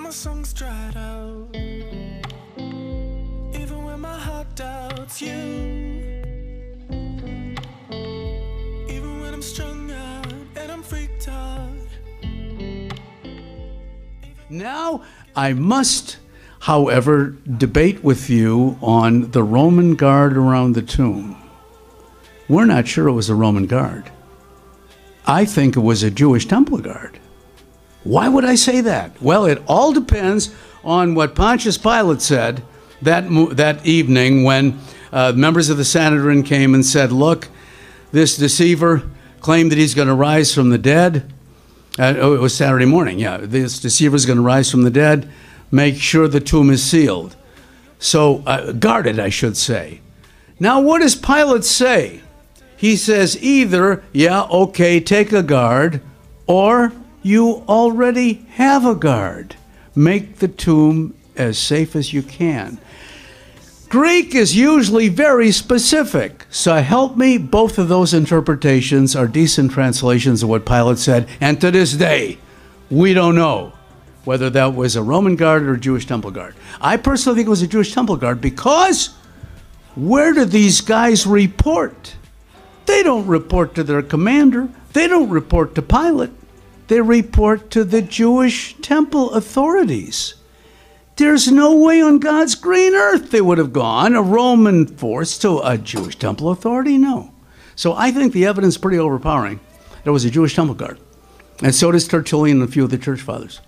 my songs dried out, even when my heart doubts you, even when I'm strung out and I'm freaked out. Now I must, however, debate with you on the Roman guard around the tomb. We're not sure it was a Roman guard. I think it was a Jewish temple guard. Why would I say that? Well, it all depends on what Pontius Pilate said that evening when members of the Sanhedrin came and said, look, this deceiver claimed that he's going to rise from the dead. It was Saturday morning, yeah. This deceiver is going to rise from the dead. Make sure the tomb is sealed. So, guarded, I should say. Now, what does Pilate say? He says either, yeah, okay, take a guard, or you already have a guard. Make the tomb as safe as you can. Greek is usually very specific, so help me, both of those interpretations are decent translations of what Pilate said, and to this day, we don't know whether that was a Roman guard or a Jewish temple guard. I personally think it was a Jewish temple guard because where do these guys report? They don't report to their commander. They don't report to Pilate. They report to the Jewish temple authorities. There's no way on God's green earth they would have gone, a Roman force, to a Jewish temple authority. No. So I think the evidence is pretty overpowering. There was a Jewish temple guard. And so does Tertullian and a few of the church fathers.